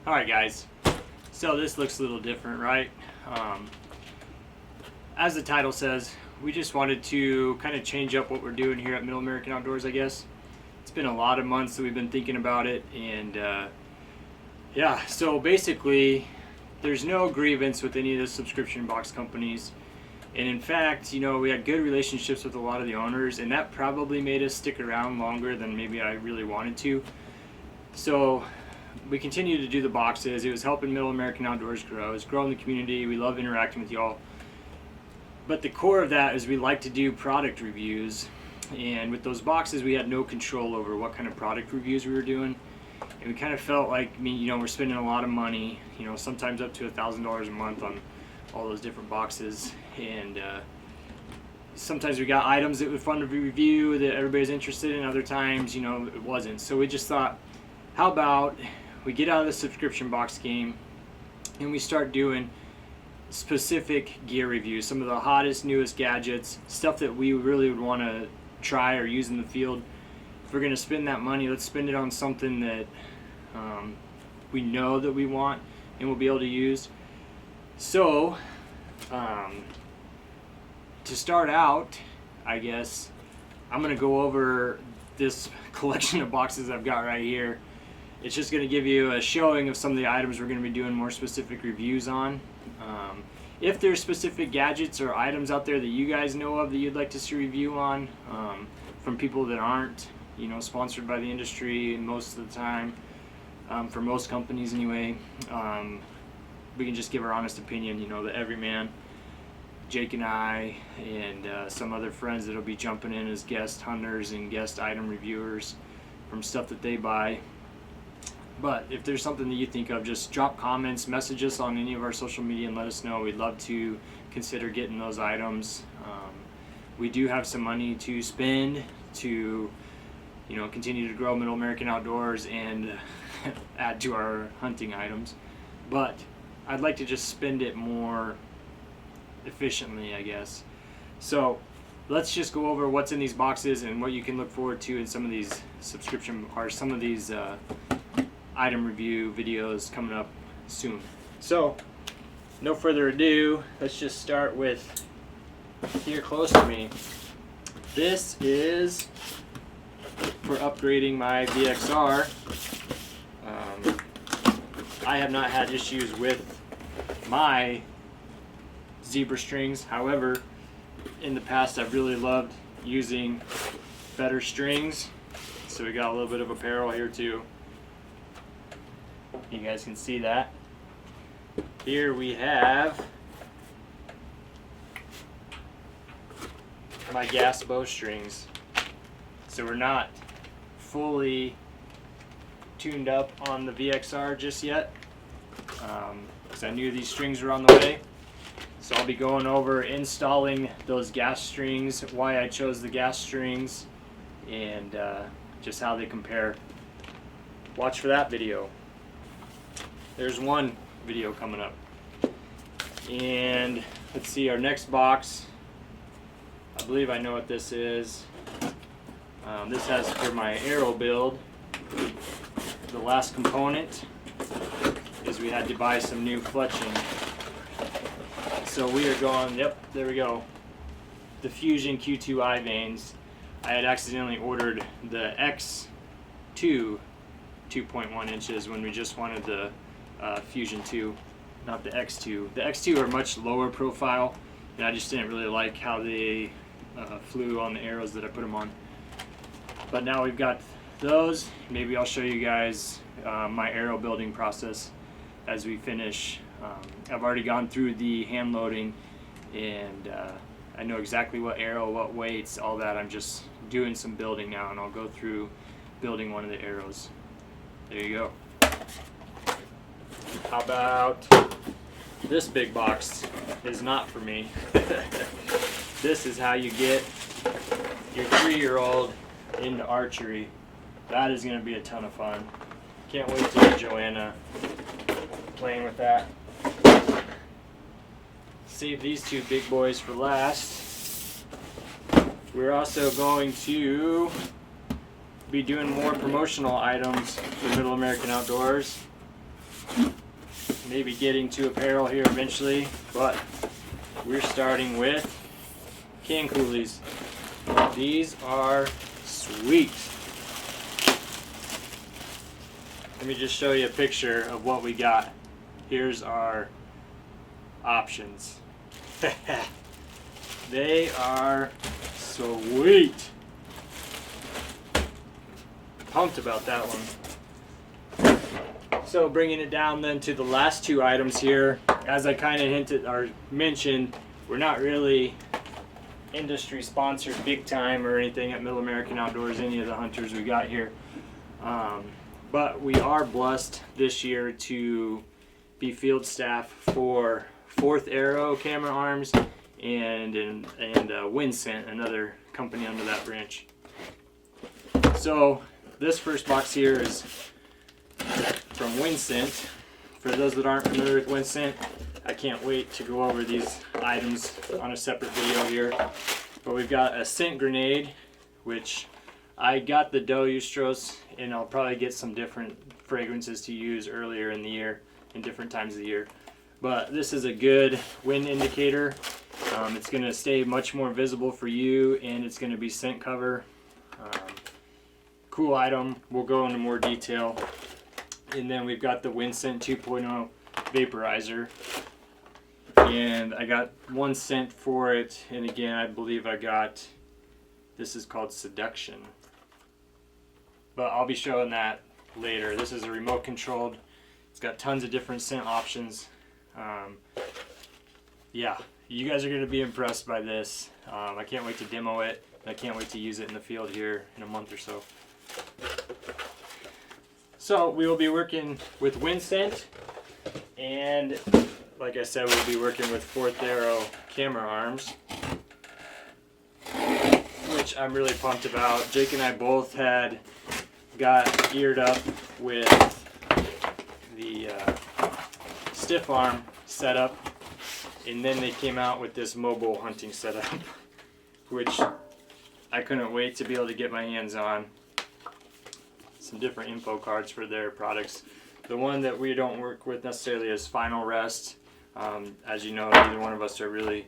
Alright guys, so this looks a little different, right? As the title says, we just wanted to kind of change up what we're doing here at Middle American Outdoors, I guess. It's been a lot of months that we've been thinking about it, and yeah, so basically there's no grievance with any of the subscription box companies. And in fact, you know, we had good relationships with a lot of the owners, and that probably made us stick around longer than maybe I really wanted to. So we continue to do the boxes. It was helping Middle American Outdoors grow. It's growing the community. We love interacting with y'all. But the core of that is we like to do product reviews. And with those boxes, we had no control over what kind of product reviews we were doing. And we kind of felt like, you know, we're spending a lot of money, you know, sometimes up to $1,000 a month on all those different boxes. And sometimes we got items that were fun to review that everybody's interested in. Other times, you know, it wasn't. So we just thought, how about we get out of the subscription box game and we start doing specific gear reviews, some of the hottest, newest gadgets, stuff that we really would want to try or use in the field. If we're going to spend that money, let's spend it on something that we know that we want and we'll be able to use. So to start out, I guess I'm going to go over this collection of boxes I've got right here. It's just going to give you a showing of some of the items we're going to be doing more specific reviews on. If there's specific gadgets or items out there that you guys know of that you'd like to see a review on, from people that aren't, you know, sponsored by the industry most of the time, for most companies anyway, we can just give our honest opinion. You know, the everyman, Jake and I, and some other friends that'll be jumping in as guest hunters and guest item reviewers from stuff that they buy. But if there's something that you think of, just drop comments, message us on any of our social media and let us know. We'd love to consider getting those items. We do have some money to spend to, you know, continue to grow Middle American Outdoors and add to our hunting items. But I'd like to just spend it more efficiently, I guess. So let's just go over what's in these boxes and what you can look forward to in some of these subscription or some of these item review videos coming up soon. So no further ado, let's just start with here close to me. This is for upgrading my VXR. I have not had issues with my zebra strings. However, in the past I've really loved using better strings. So we got a little bit of apparel here too. You guys can see that. Here we have my gas bowstrings. So we're not fully tuned up on the VXR just yet, because I knew these strings were on the way. So I'll be going over installing those gas strings, why I chose the gas strings, and just how they compare. Watch for that video. There's one video coming up. And let's see, our next box, I believe I know what this is. This has for my arrow build. The last component is we had to buy some new fletching. So we are going, yep, there we go. The Fusion Q2i vanes. I had accidentally ordered the X2 2.1 inches when we just wanted the Fusion 2, not the X2. The X2 are much lower profile, and I just didn't really like how they flew on the arrows that I put them on. But now we've got those. Maybe I'll show you guys my arrow building process as we finish. I've already gone through the hand loading, and I know exactly what arrow, what weights, all that. I'm just doing some building now, and I'll go through building one of the arrows. There you go. How about this big box is not for me. This is how you get your 3-year-old into archery. That is going to be a ton of fun. Can't wait to get Joanna playing with that. Save these two big boys for last. We're also going to be doing more promotional items for Middle American Outdoors. Maybe getting to apparel here eventually, but we're starting with can coolies. These are sweet. Let me just show you a picture of what we got. Here's our options. They are sweet. Pumped about that one. So bringing it down then to the last two items here, as I kind of hinted or mentioned, we're not really industry sponsored big time or anything at Middle American Outdoors, any of the hunters we got here. But we are blessed this year to be field staff for Fourth Arrow camera arms and Winsent, another company under that branch. So this first box here is from Winsent. For those that aren't familiar with Winsent, I can't wait to go over these items on a separate video here. But we've got a scent grenade, which I got the doe Eustros, and I'll probably get some different fragrances to use earlier in the year, in different times of the year. But this is a good wind indicator. It's going to stay much more visible for you, and it's going to be scent cover. Cool item. We'll go into more detail. And then we've got the Winsent 2.0 vaporizer. And I got one scent for it, and again I believe I got, this is called Seduction. But I'll be showing that later. This is a remote controlled. It's got tons of different scent options. Yeah, you guys are going to be impressed by this. I can't wait to demo it. I can't wait to use it in the field here in a month or so. So we will be working with Winsent, and like I said, we'll be working with Fourth Arrow camera arms, which I'm really pumped about. Jake and I both got geared up with the stiff arm setup, and then they came out with this mobile hunting setup, which I couldn't wait to be able to get my hands on. Some different info cards for their products. The one that we don't work with necessarily is Final Rest. As you know, neither one of us are really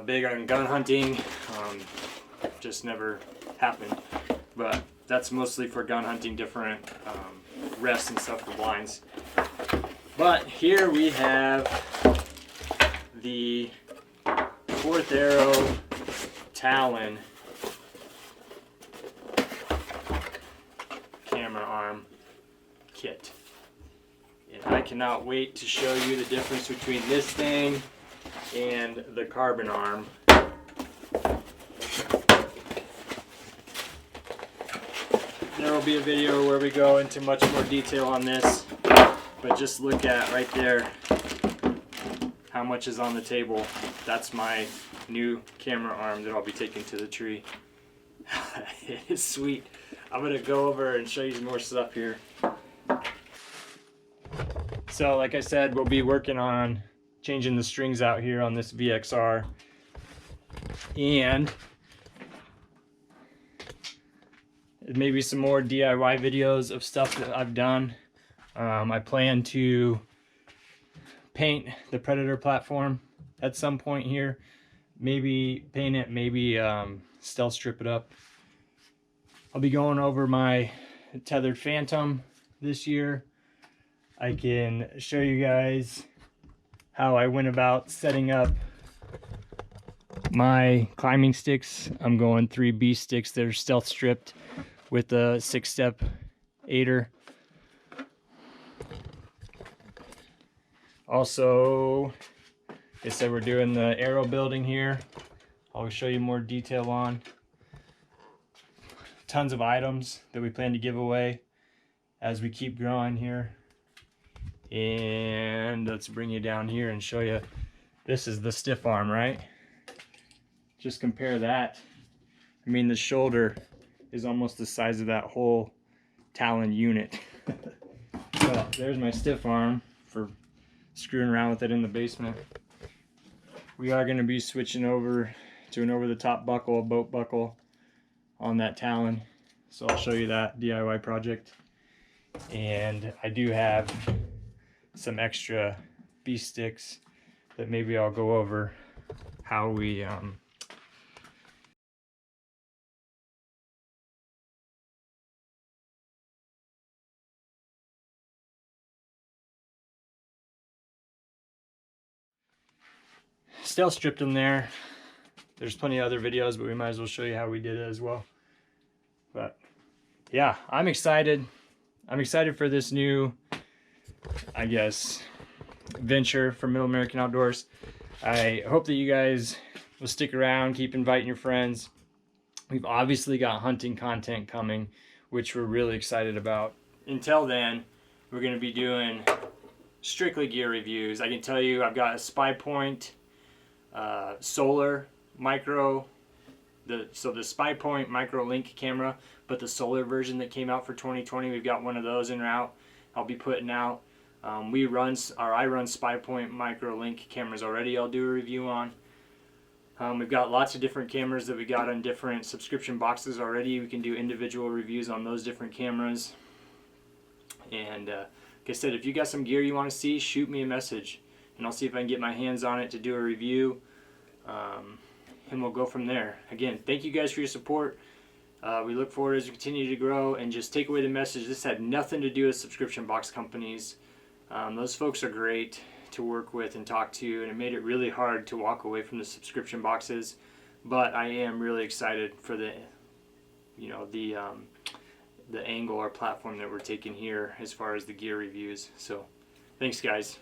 big on gun hunting. Just never happened. But that's mostly for gun hunting, different rests and stuff for blinds. But here we have the Fourth Arrow Talon camera arm kit. And I cannot wait to show you the difference between this thing and the carbon arm. There will be a video where we go into much more detail on this, but just look at right there how much is on the table. That's my new camera arm that I'll be taking to the tree. It is sweet. I'm going to go over and show you some more stuff here. So like I said, we'll be working on changing the strings out here on this VXR, and maybe some more DIY videos of stuff that I've done. I plan to paint the Predator platform at some point here. Maybe paint it, maybe stealth strip it up. I'll be going over my tethered Phantom this year. I can show you guys how I went about setting up my climbing sticks. I'm going 3B sticks that are stealth stripped with a 6-step aider. Also, like I said, we're doing the arrow building here. I'll show you more detail on. Tons of items that we plan to give away as we keep growing here. And let's bring you down here and show you. This is the stiff arm, right? Just compare that. I mean, the shoulder is almost the size of that whole Talon unit. So there's my stiff arm for screwing around with it in the basement. We are going to be switching over to an over-the-top buckle, a boat buckle on that Talon. So I'll show you that DIY project. And I do have some extra beef sticks that maybe I'll go over how we stealth stripped them there. There's plenty of other videos, but we might as well show you how we did it as well. But yeah, I'm excited. I'm excited for this new, I guess, venture for Middle American Outdoors. I hope that you guys will stick around, keep inviting your friends. We've obviously got hunting content coming, which we're really excited about. Until then, we're going to be doing strictly gear reviews. I can tell you I've got a Spy Point solar micro, the Spy Point micro link camera, but the solar version that came out for 2020, we've got one of those en route. I'll be putting out. I run Spy Point micro link cameras already. I'll do a review on. We've got lots of different cameras that we got on different subscription boxes already. We can do individual reviews on those different cameras. And like I said, if you got some gear you want to see, shoot me a message, and I'll see if I can get my hands on it to do a review. And we'll go from there. Again, thank you guys for your support. We look forward as we continue to grow, and just take away the message. This had nothing to do with subscription box companies. Those folks are great to work with and talk to, and it made it really hard to walk away from the subscription boxes. But I am really excited for the angle or platform that we're taking here as far as the gear reviews. So thanks, guys.